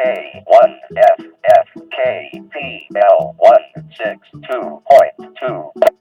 K1FFKPL162.2.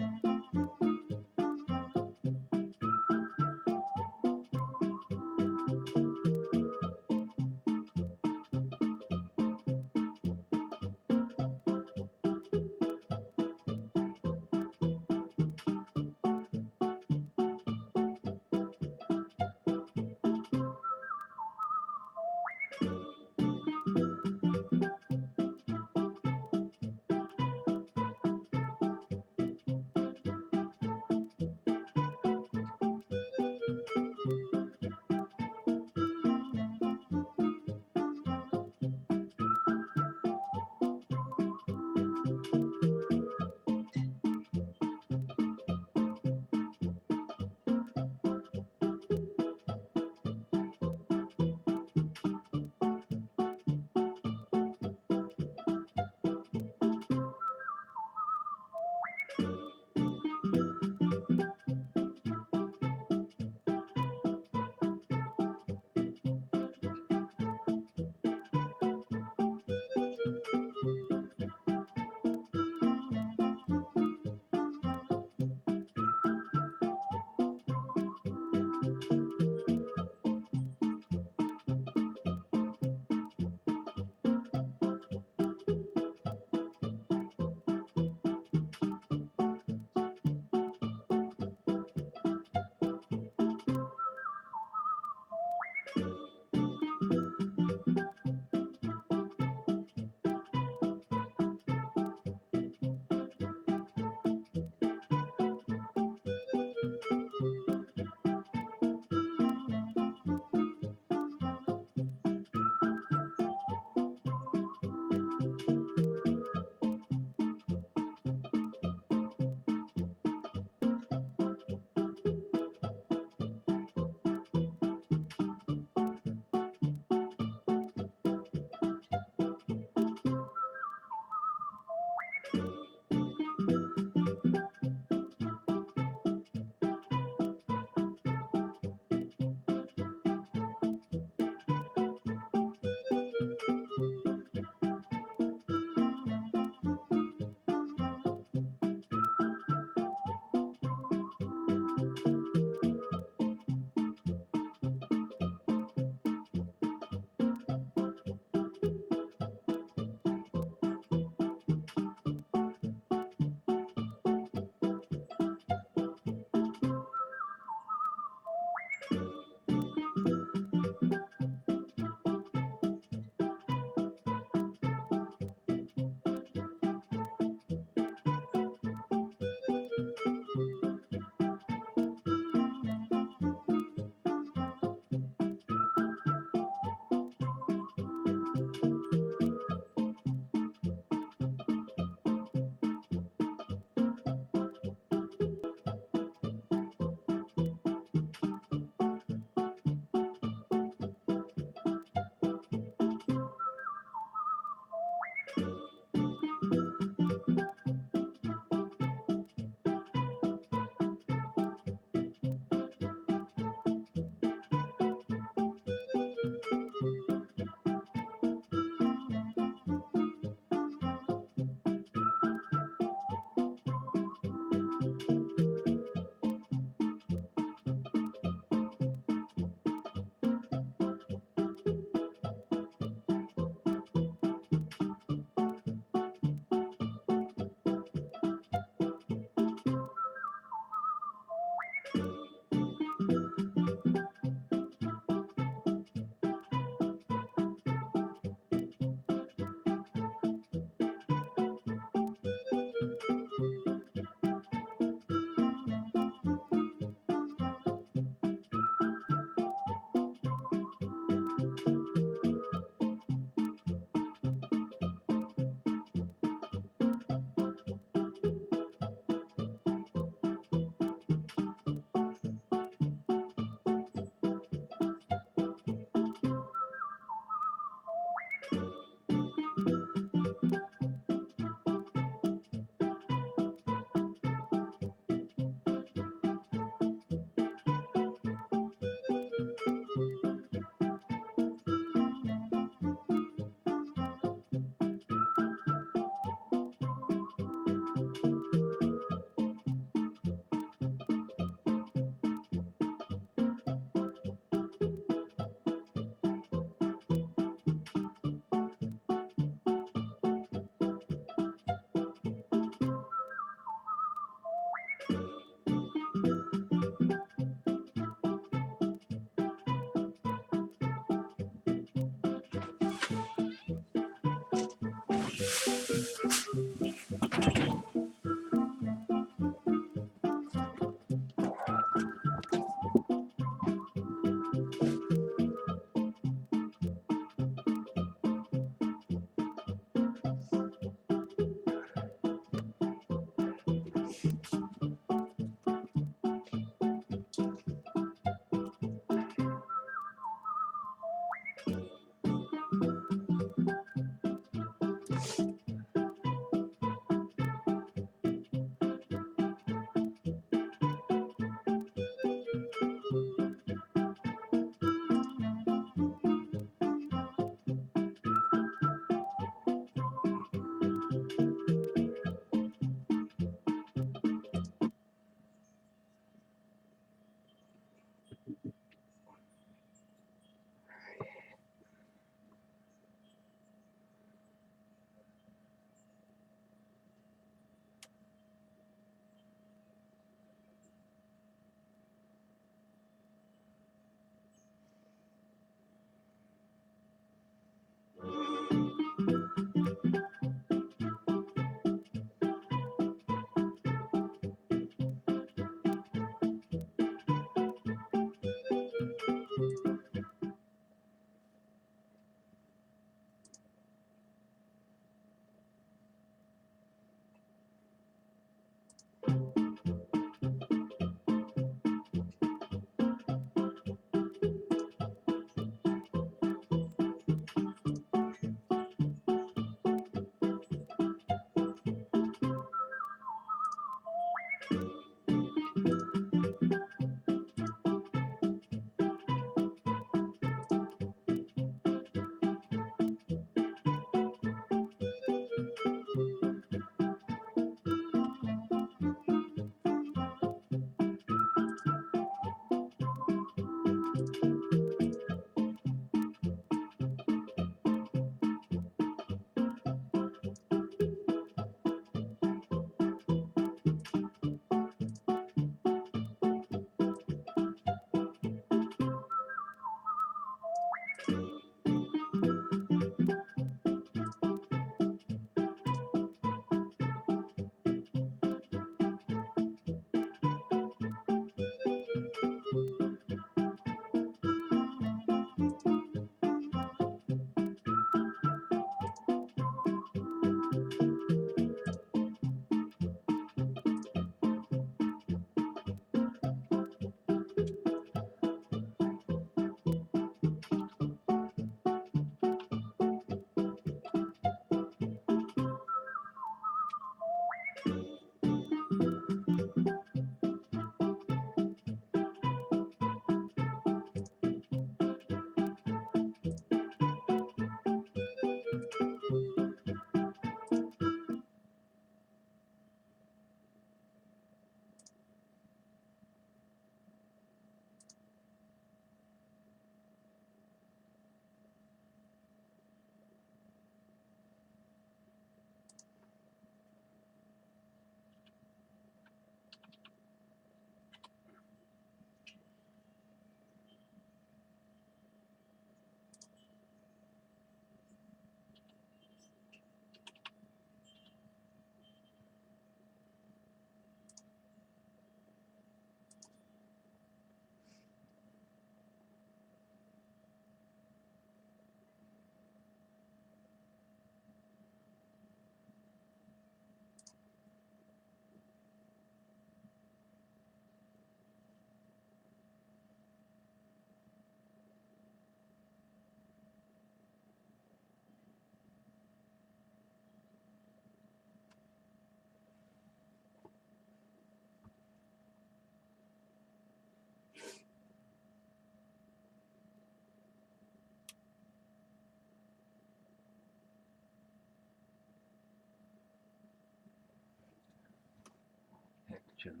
Actions.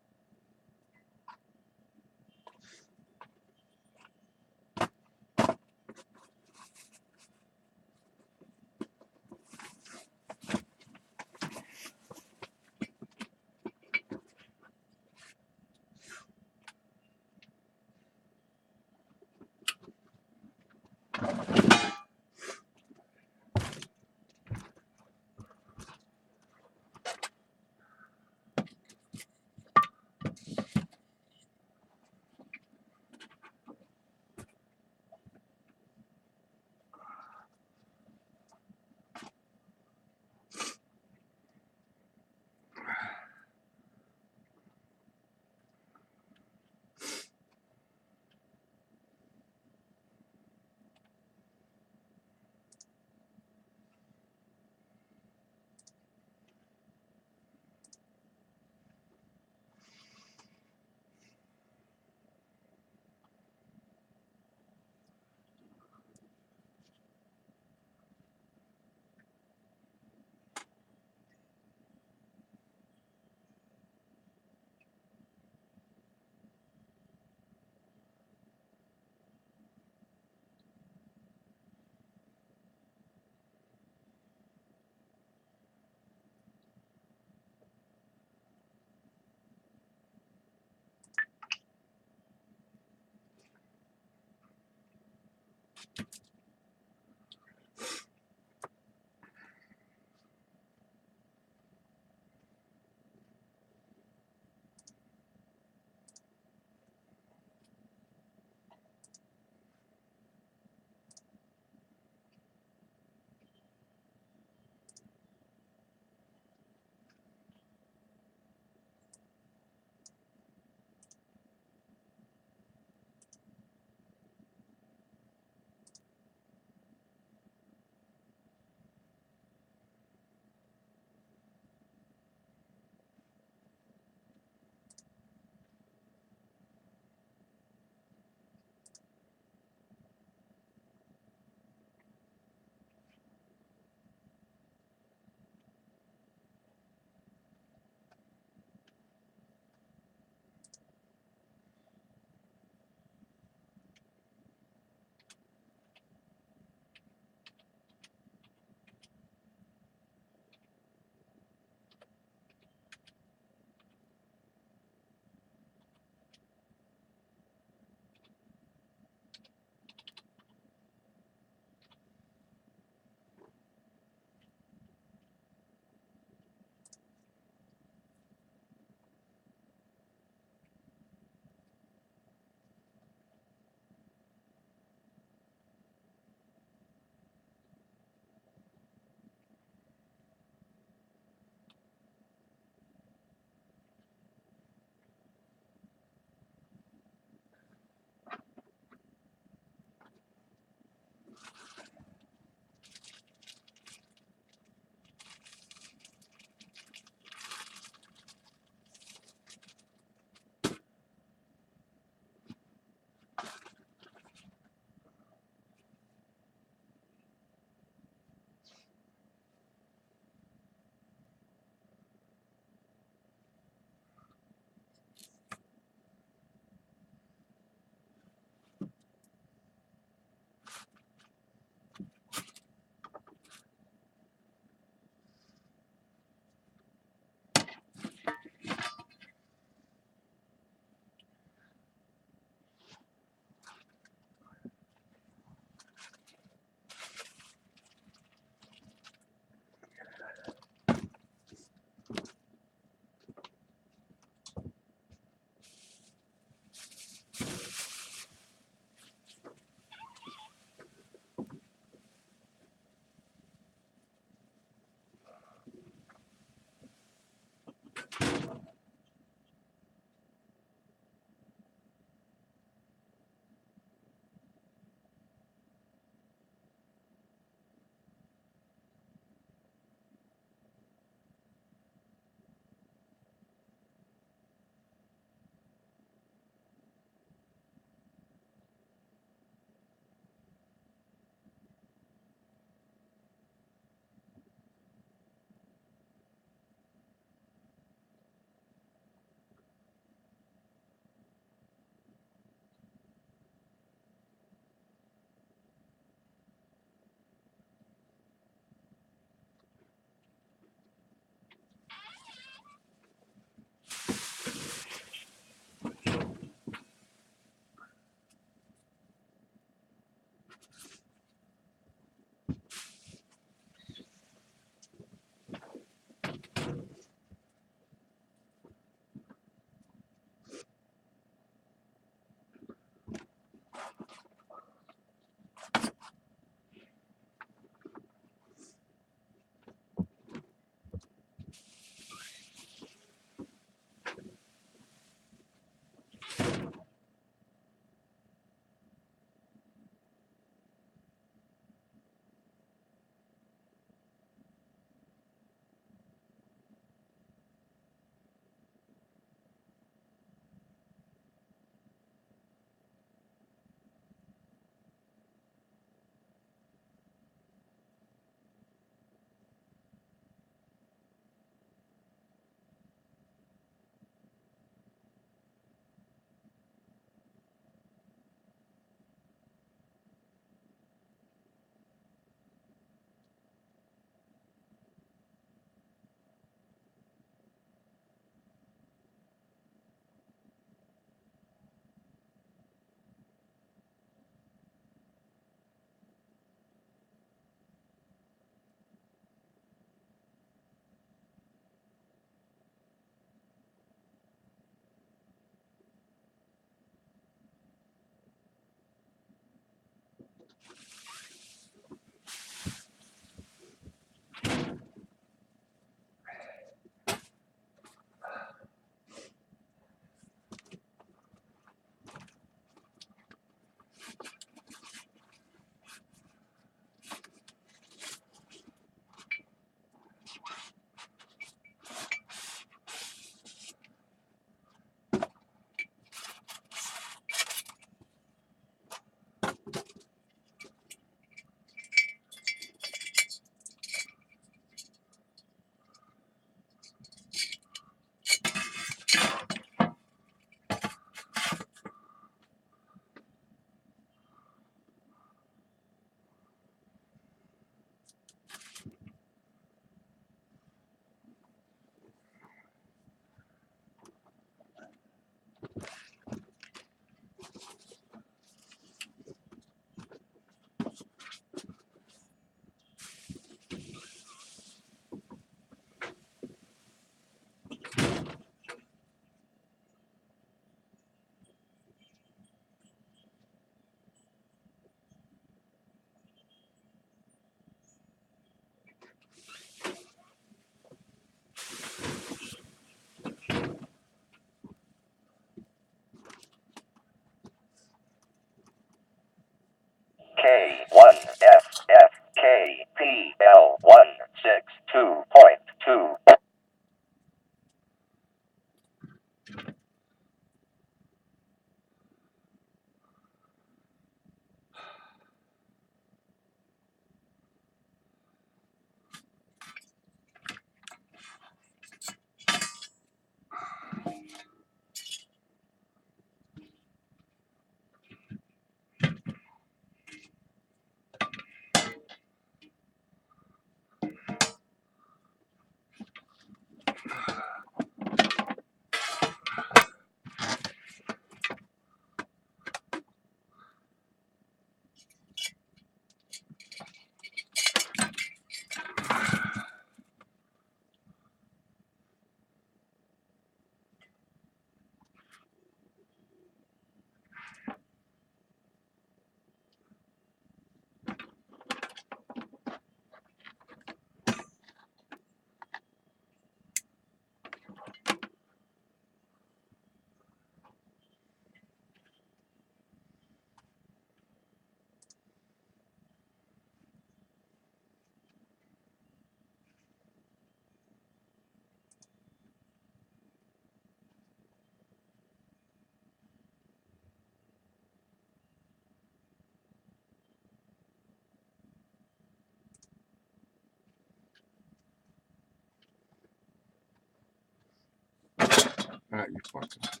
important.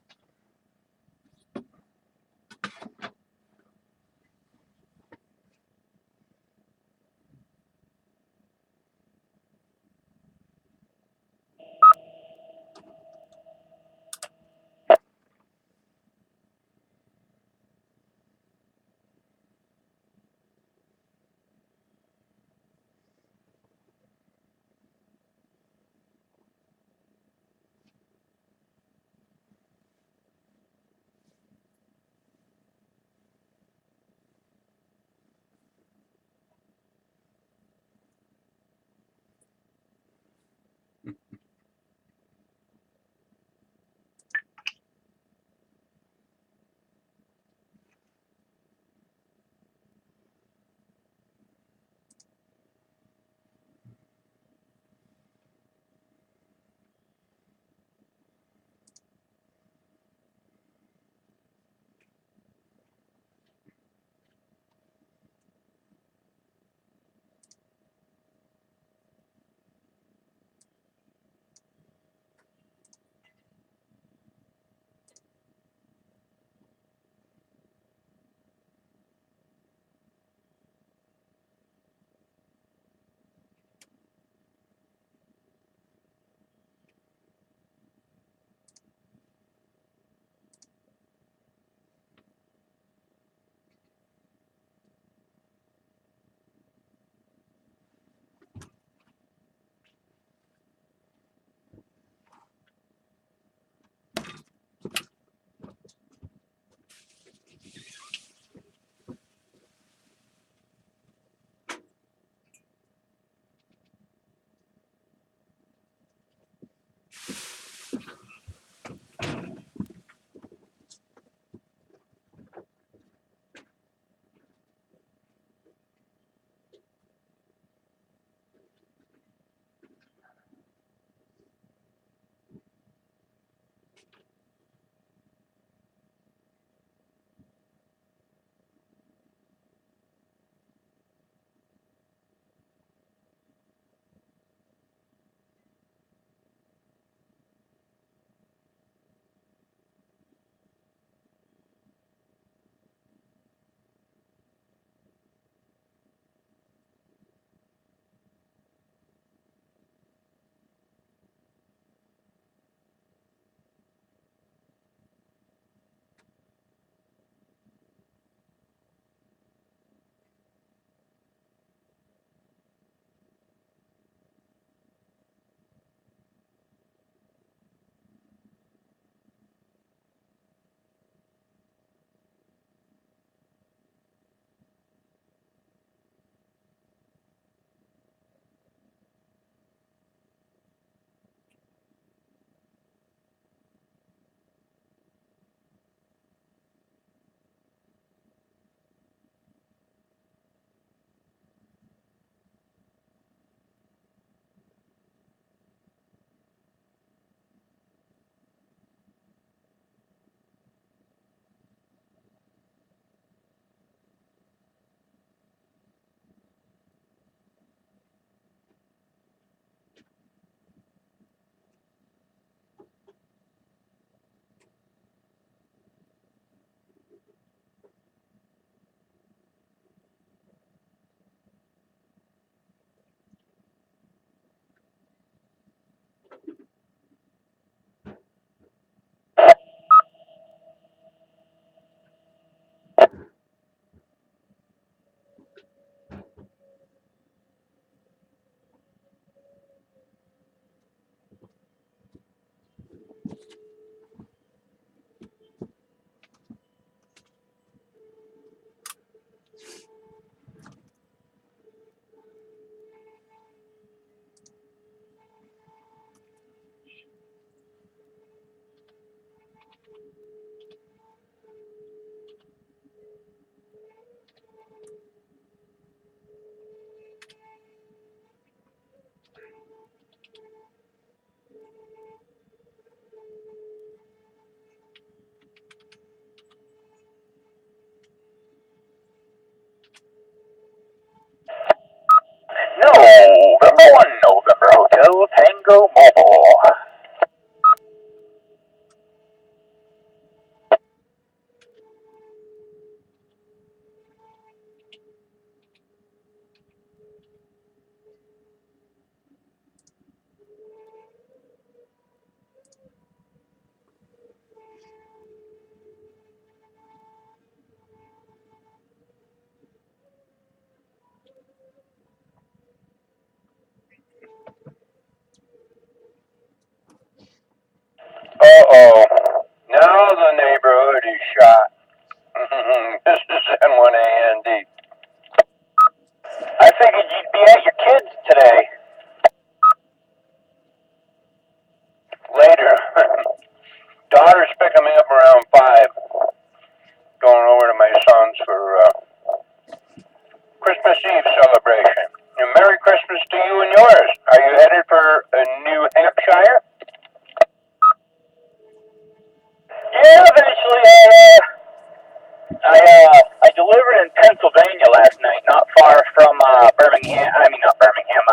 delivered in Pennsylvania last night, not far from Birmingham. I mean, not Birmingham.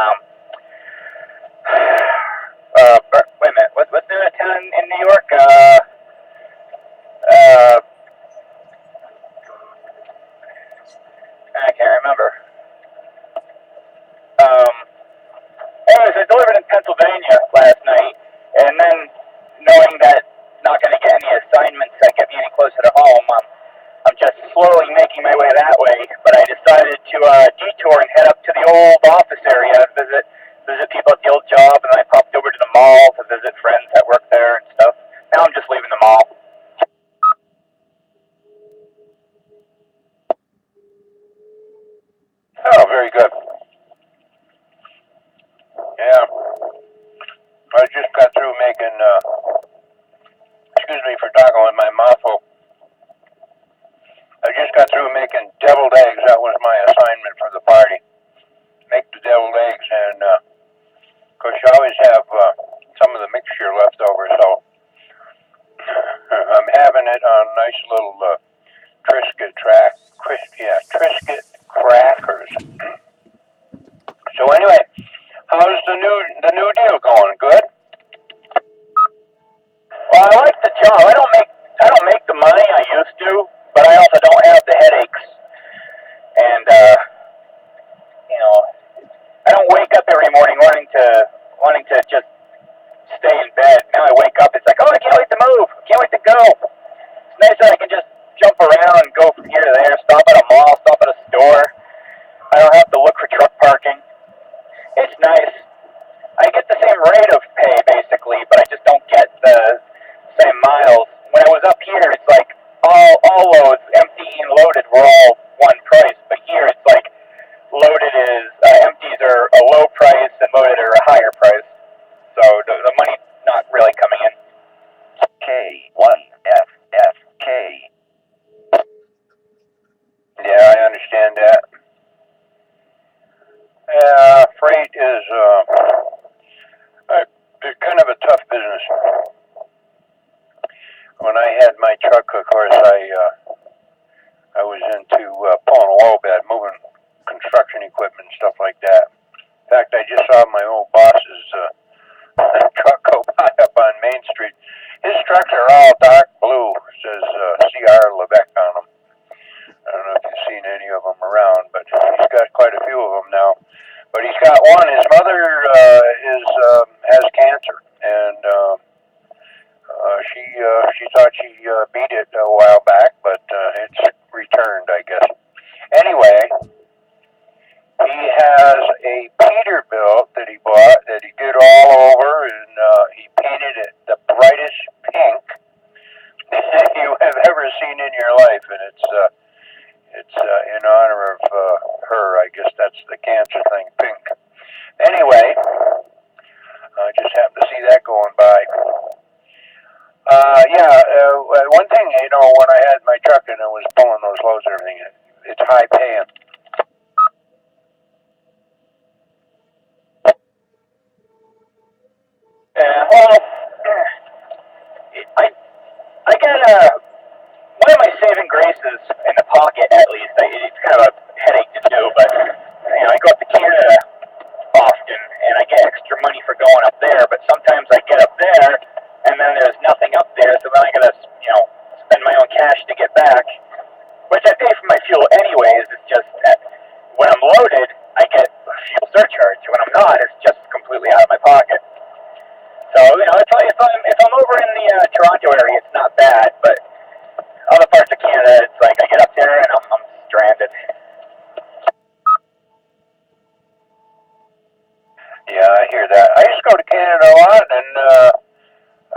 Wait a minute. What's the name of the town in New York? I can't remember. Anyways, I delivered in Pennsylvania last night, and then knowing that not going to get any assignments that get me any closer to home, I'm just slowly making my way that way. But I decided to detour and head up to the old office area, visit people at the old job, and then I popped over to the mall to visit friends that work there and stuff. Now I'm just leaving the mall. Oh, very good. Yeah. I just got through making, excuse me for talking with my mouth full. I just got through making deviled eggs. That was my assignment for the party. Make the deviled eggs, and of course you always have some of the mixture left over, so I'm having it on nice little Triscuit crackers. So anyway, how's the new deal going? Good? Well, I like the job. I don't make the money I used to, but I also don't have the headaches. And I don't wake up every morning wanting to just stay in bed. Now I wake up, it's like, oh, I can't wait to move. I can't wait to go. It's nice that I can just jump around and go from here to there, stop at a mall, stop at a store. I don't have to look for truck parking. It's nice. I get the same rate of pay basically, but I just don't get the same miles. When I was up here, it's like all loads, empty and loaded, were all one price. But here, it's like loaded is empties are a low price and loaded are a higher price. So the money's not really coming in. K1FFK. Yeah, I understand that. Freight is kind of a tough business. When I had my truck, of course, I was into pulling a low bed, moving construction equipment, stuff like that. In fact, I just saw my old boss's truck go by up on Main Street. His trucks are all dark blue. It says C.R. Levesque on them. I don't know if you've seen any of them around, but he's got quite a few of them now. But he's got one. His mother has cancer, and she thought she beat it a while back, but it's returned, I guess. Anyway, he has a Peterbilt that he bought that he did all over, and he painted it the brightest pink you have ever seen in your life, and it's in honor of her. I guess that's the cancer thing, pink. Anyway, I just happened to see that going by. One thing, when I had my truck and I was pulling those loads and everything, it's high paying. Well, I got one of my saving graces in the pocket, at least. It's kind of a headache to do, but I go up to Canada often, and I get extra money for going up there. But sometimes I get up there, and then there's nothing up there, so then I gotta spend my own cash to get back, which I pay for my fuel anyways. It's just that when I'm loaded, I get a fuel surcharge. When I'm not, it's just completely out of my pocket. So if I'm over in the Toronto area, it's not bad, but other parts of Canada, it's like I get up there and I'm stranded. Yeah, I hear that. I used to go to Canada a lot, and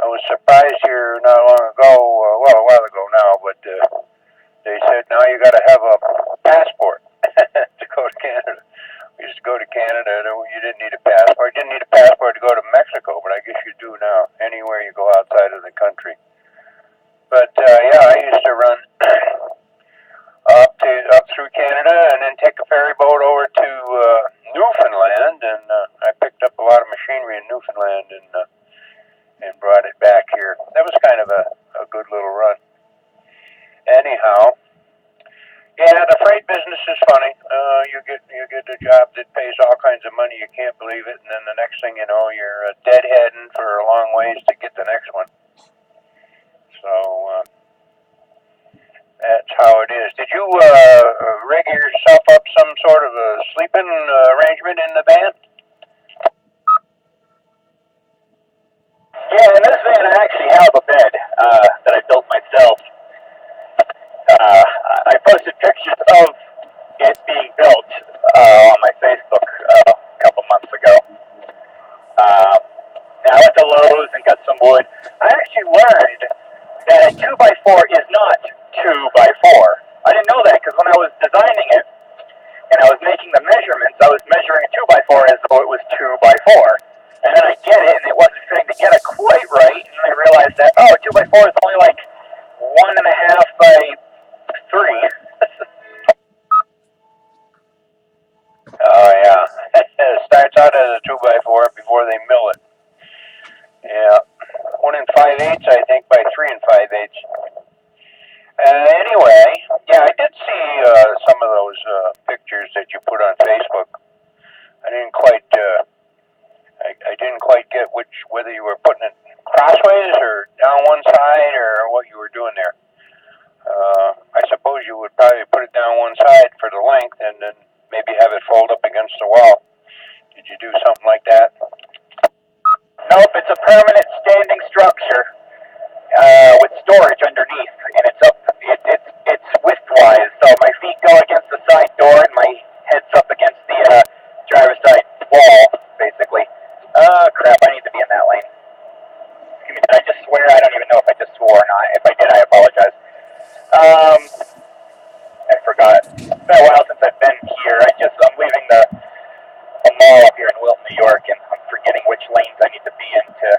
I was surprised here not long ago, a while ago now, but they said now you got to have a passport to go to Canada. We used to go to Canada, and you didn't need a passport. You didn't need a passport to go to Mexico, but I guess you do now, anywhere you go outside of the country. But I used to run up through Canada and then take a ferry boat over to Newfoundland, and I picked up a lot of machinery in Newfoundland and brought it back here. That was kind of a good little run. Anyhow, yeah, the is funny. You get a job that pays all kinds of money. You can't believe it, and then the next thing you know, you're deadheading for a long ways to get the next one. So that's how it is. Did you rig yourself up some sort of a sleeping arrangement in the van? Yeah, in this van I actually have a bed that I built myself. I posted pictures of it being built on my Facebook a couple months ago. Now I went to Lowe's and got some wood. I actually learned that a 2x4 is not 2x4. I didn't know that because when I was designing it and I was making the measurements, I was measuring a 2x4 as though it was 2x4. And then I get it and it wasn't fitting together quite right. And I realized that, oh, a 2x4 is only like 1.5 by 3. Oh yeah, it starts out as a 2x4 before they mill it. Yeah, 1 5/8, I think, by 3 5/8. Anyway, yeah, I did see some of those pictures that you put on Facebook. I didn't quite, I didn't quite get whether you were putting it crossways or down one side or what you were doing there. I suppose you would probably put it down one side for the length and then maybe have it fold up against the wall. Did you do something like that? Nope, it's a permanent standing structure with storage underneath, and it's up. It's widthwise, so my feet go against the side door, and my head's up against the driver's side wall, basically. Crap! I need to be in that lane. Did I just swear? I don't even know if I just swore or not. If I did, I apologize. I forgot. It's been a while since I've been here. I'm leaving a mall up here in Wilton, New York, and I'm forgetting which lanes I need to be in to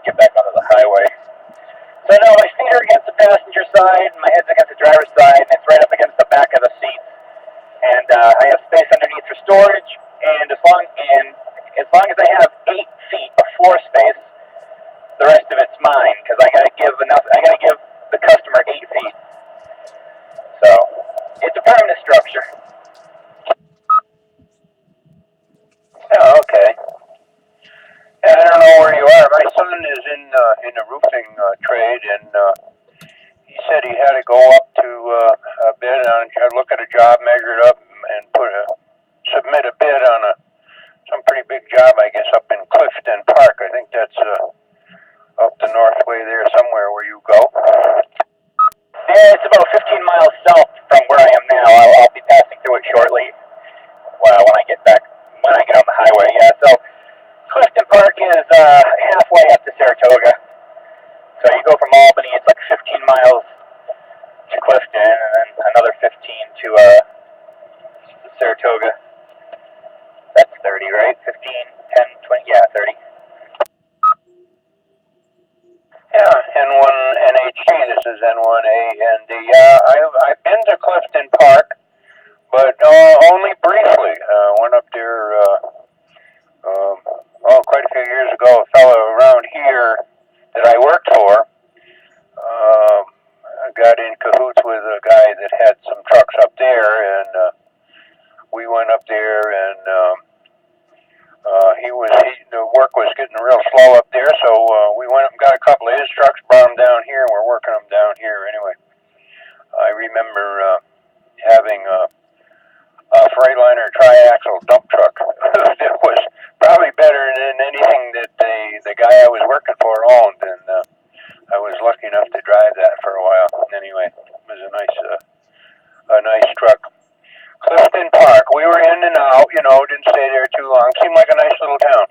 get back onto the highway. So no, my feet are against the passenger side, and my head's against the driver's side, and it's right up against the back of the seat. And I have space underneath for storage, and as long as I have 8 feet of floor space, the rest of it's mine, because I gotta give the customer 8 feet. So it's a permanent structure. Oh, okay. Yeah, I don't know where you are. My son is in the roofing trade, and he said he had to go up to a bid on, look at a job, measure it up, and submit a bid on some pretty big job, I guess, up in Clifton Park. I think that's up the north way there somewhere where you go. Yeah, it's about 15 miles south from where I am now. I'll be passing through it shortly. Well, when I get on the highway, yeah. So Clifton Park is halfway up to Saratoga. So you go from Albany, it's like 15 miles to Clifton, and then another 15 to Saratoga. That's 30, right? 15, 10, 20, yeah, 30. Yeah, N1 NHG. This is N1A, and I've been to Clifton Park, but only briefly. Went up there quite a few years ago. A fellow around here that I worked for got in cahoots with a guy that had some trucks up there, and we went up there, and the work was getting real slow up there, so we went up and got a couple of his trucks, brought them down here, and we're working them down here anyway. I remember having a Freightliner tri-axle dump truck that was probably better than anything that the guy I was working for owned, and I was lucky enough to drive that for a while. Anyway, it was a nice truck. Clifton Park, we were in and out, didn't stay there too long. Seemed like a nice little town.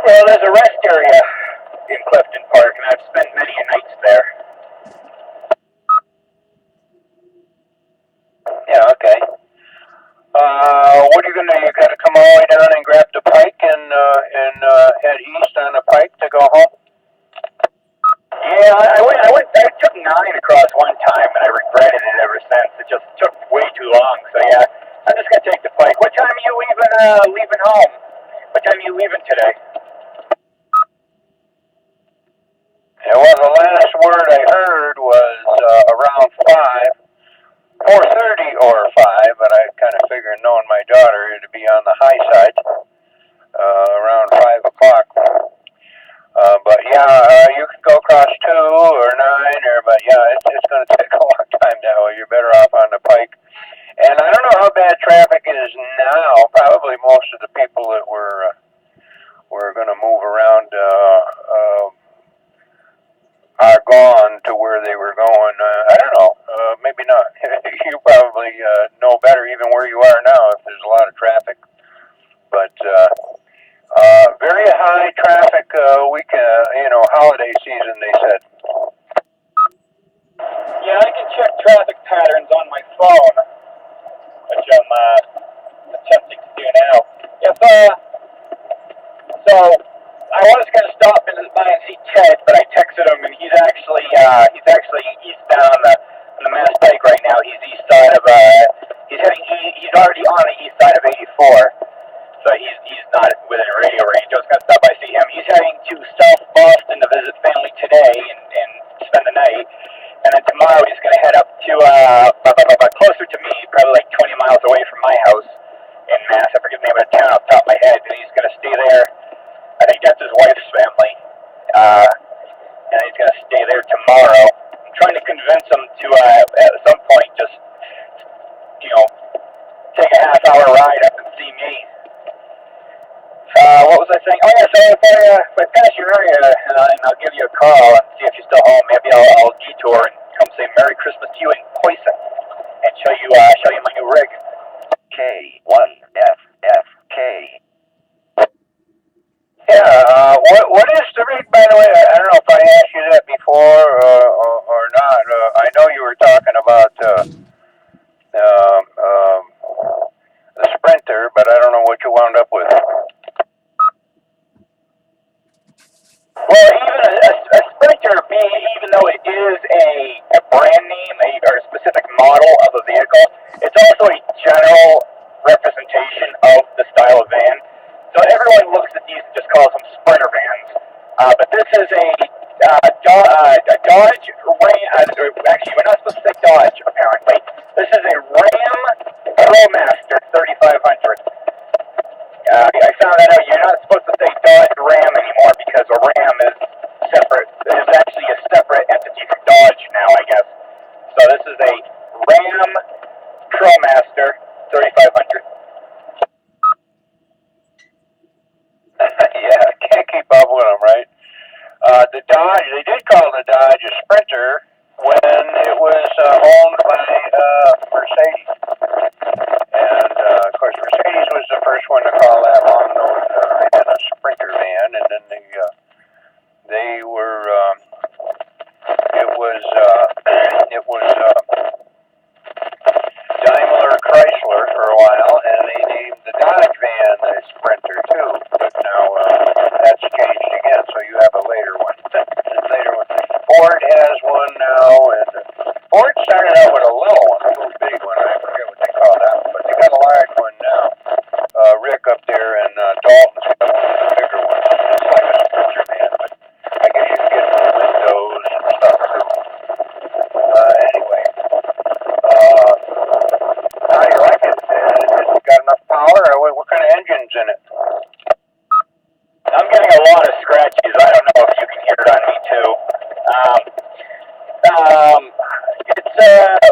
Well, there's a rest area in Clifton Park, and I've spent many nights there. Yeah, okay. What are you gonna do? You gotta come all the way down and grab the pike and head east on the pike to go home? Yeah, I took 9 across one time, and I regretted it ever since. It just took way too long. So yeah, I'm just gonna take the pike. What time are you leaving home? What time are you leaving today? Yeah, well, the last word I heard was around 5. 4:30 or 5, but I kind of figured, knowing my daughter, it'd be on the high side, around 5 o'clock. But yeah, you could go across 2 or 9, but yeah, it's going to take a long time now. You're better off on the Pike. And I don't know how bad traffic is now. Probably most of the people that were going to move around are gone to where they were going. I don't know. Maybe not. You probably know better even where you are now if there's a lot of traffic. But very high traffic week, holiday season, they said. Yeah, I can check traffic patterns on my phone, which I'm attempting to do now. If so I was gonna stop by and see Ted, but I texted him, and he's actually eastbound on the Mass Pike right now. He's east side of he's already on the east side of 84, so he's not within radio range. I was gonna stop by and see him. He's heading to South Boston to visit family today and spend the night, and then tomorrow he's gonna head up to closer to me, probably like 20 miles away from my house in Mass. I forget the name of the town off the top of my head, and he's gonna stay there. I think that's his wife's family, and he's going to stay there tomorrow. I'm trying to convince him to, at some point, just, take a half-hour ride up and see me. What was I saying? Oh, yeah, so if I pass your area, and I'll give you a call and see if you're still home, maybe I'll detour and come say Merry Christmas to you in Poison and show you my new rig. K1FFK. Yeah, what is the rig, by the way? I don't know if I asked you that before or not. I know you were talking about the Sprinter, but I don't know what you wound up with. Well, even a Sprinter, even though it is a brand name or a specific model of a vehicle, it's also a general representation of the style of van. So everyone looks at these and just calls them Sprinter vans. But this is a Dodge Ram. Actually, we're not supposed to say Dodge, apparently. This is a Ram ProMaster 3500. I found that out. You're not supposed to say Dodge Ram anymore because a Ram is separate. It is actually a separate entity from Dodge now, I guess. So this is a Ram ProMaster 3500. Yeah, can't keep up with them, right? The Dodge, they did call the Dodge a Sprinter when it was owned by Mercedes. And, of course, Mercedes was the first one to call that long-known van a Sprinter van, and then they were, it was Daimler Chrysler for a while, and they named the Dodge van the Sprinter too. But now that's changed again, so you have a later one. Ford has one now, and Ford started out with a little one, a little big one. I forget what they call that one, but they got a large one now. Rick up there in Dalton's got one of the bigger ones. It's like a Sprinter van, but I guess you can get some windows and stuff too. Anyway. How do you like it? It's got enough power? What kind of engine's in it? I'm getting a lot of scratches. I don't know if you can hear it on me too. It's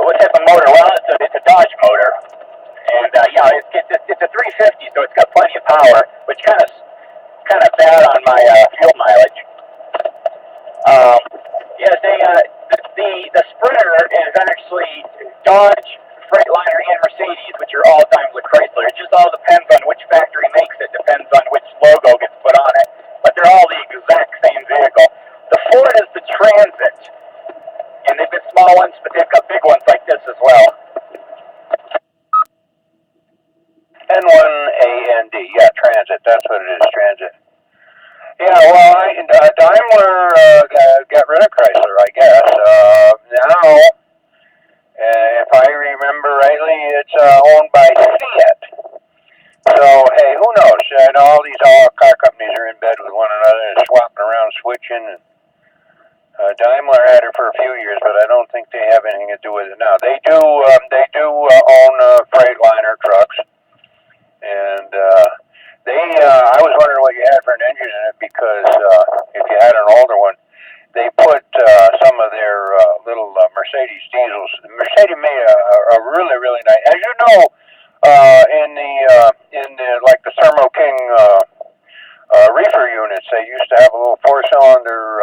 what type of motor? Well, it's a Dodge motor, and it's a 350, so it's got plenty of power, which kind of bad on my fuel mileage. The Sprinter is actually Dodge, Freightliner, and Mercedes, which are all Daimler Chrysler. It just all depends on which factory makes it, depends on which logo gets put on it. But they're all the exact same vehicle. The Ford is the Transit, and they've got small ones, but they've got big ones like this as well. N1AND, yeah, Transit, that's what it is, Transit. Yeah, well, Daimler got rid of Chrysler, I guess. Now, if I remember rightly, it's owned by Fiat. So, hey, who knows? All these car companies are in bed with one another and swapping around, switching. And, Daimler had it for a few years, but I don't think they have anything to do with it now. They do own Freightliner trucks, and I was wondering what you had for an engine in it because if you had an older one, they put some of their little Mercedes diesels. Mercedes made a really really nice. As you know, in the like the Thermo King reefer units, they used to have a little 4-cylinder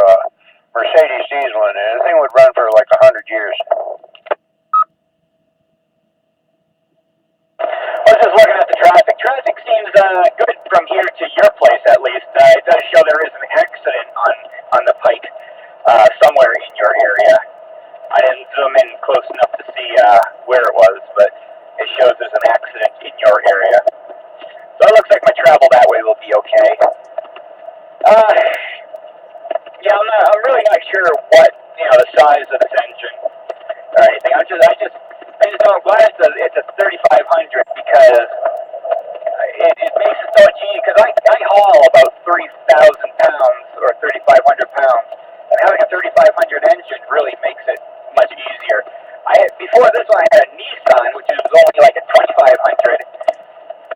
Mercedes diesel in it. The thing would run for like 100 years. I was just looking at the traffic. Traffic seems good from here to your place, at least. It does show there is an accident on the pike somewhere in your area. I didn't zoom in close enough to see where it was, but it shows there's an accident in your area. So it looks like my travel that way will be okay. Yeah, I'm really not sure what the size of this engine or anything. I just know I'm glad it's a 3500 because it makes it so much easier. Because I haul about 3,000 pounds or 3,500 pounds, and having a 3,500 engine really makes it much easier. Before this one, I had a Nissan, which is only like a 2,500,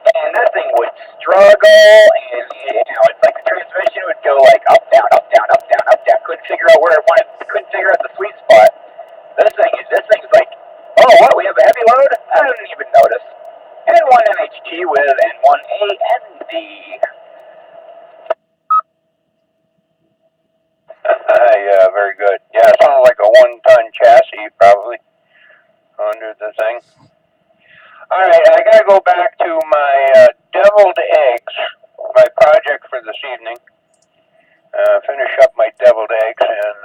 and that thing would struggle, and it's like the transmission would go like up, down, up, down, up, down, up, down. Couldn't figure out where it wanted. Couldn't figure out the sweet spot. This thing's like, oh, what? We have a heavy load? I didn't even notice. N1 NHT with N1 AND. Yeah, very good. Yeah, it sounds like a 1-ton chassis probably under the thing. All right, I gotta go back to my deviled eggs, my project for this evening. Finish up my deviled eggs, and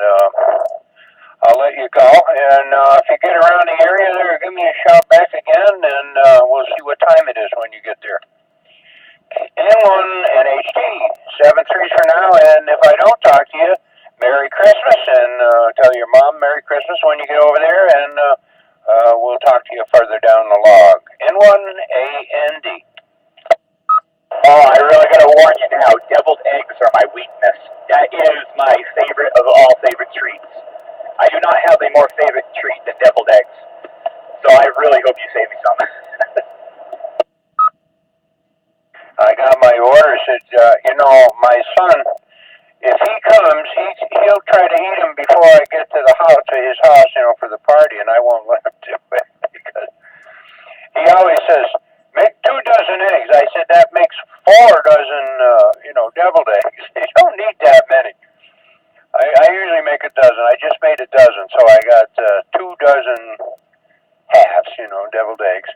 I'll let you go. And if you get around the area there, give me a shout back again, and we'll see what time it is when you get there. N1 NHT, 7-3 for now, and if I don't talk to you, Merry Christmas, and tell your mom Merry Christmas when you get over there, and we'll talk to you further down the log. N1AND. Oh, I really gotta warn you now, deviled eggs are my weakness. That is my favorite of all favorite treats. I do not have a more favorite treat than deviled eggs. So I really hope you save me some. I got my orders. My son, if he comes, he'll try to eat them before I get to his house, for the party, and I won't let him do it because he always says, make 2 dozen eggs. I said, that makes 4 dozen, deviled eggs. You don't need that many. I usually make a dozen. I just made a dozen, so I got 2 dozen halves, deviled eggs.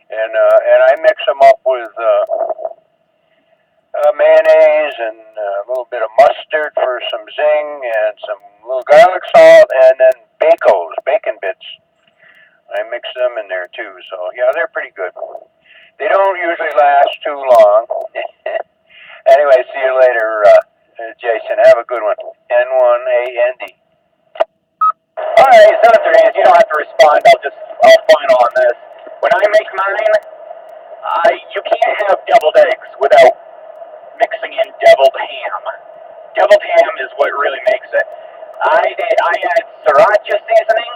And I mix them up with mayonnaise and a little bit of mustard for some zing and some little garlic salt and then bacon bits. I mix them in there too, so yeah, they're pretty good. They don't usually last too long. Anyway, see you later, Jason. Have a good one. N1AND. Alright, so if you don't have to respond, I'll final on this. When I make mine, you can't have deviled eggs without mixing in deviled ham. Deviled ham is what really makes it. I add sriracha seasoning,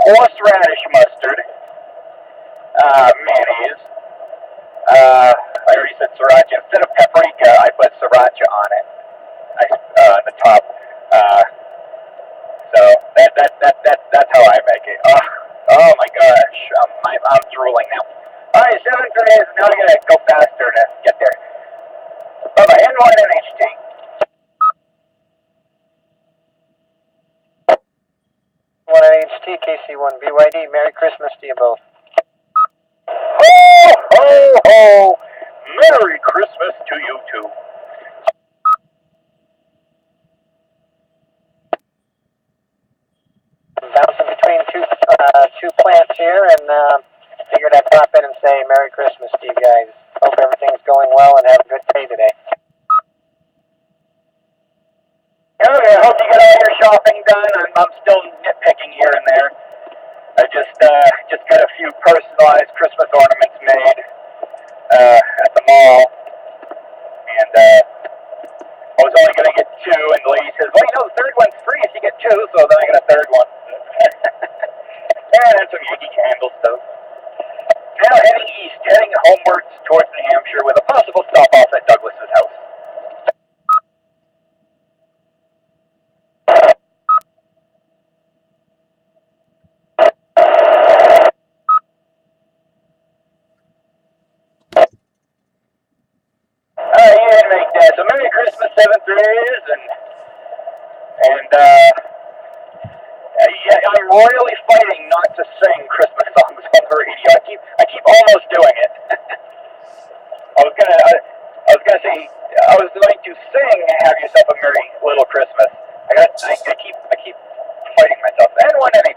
horseradish mustard, mayonnaise. I already said sriracha. Instead of paprika, I put sriracha on it. On the top. So that's how I make it. Oh my gosh, I'm drooling now. All right, 7 days. Now I gotta go faster to get there. Bye bye. N1 NHT. NHT, KC1 BYD. Merry Christmas to you both. Ho ho ho! Merry Christmas to you too. Bouncing between two plants here, and figured I'd pop in and say Merry Christmas to you guys. Hope everything's going well and have a good day today. Okay, I hope you get all your shopping done. I'm still nitpicking here and there. I just got a few personalized Christmas ornaments made at the mall, and was only going to get 2, and the lady says, well, you know, the third one's free if you get 2, so then I got a third one. And then some Yankee Candle stuff. Now heading east, heading homewards towards New Hampshire with a possible stop off at Douglas's house. You didn't make that. So Merry Christmas, 7th graders, and yeah, I'm royally fighting not to sing Christmas songs on the radio. I keep almost doing it. I was gonna say I was going to sing "Have Yourself a Merry Little Christmas." I keep fighting myself. And won any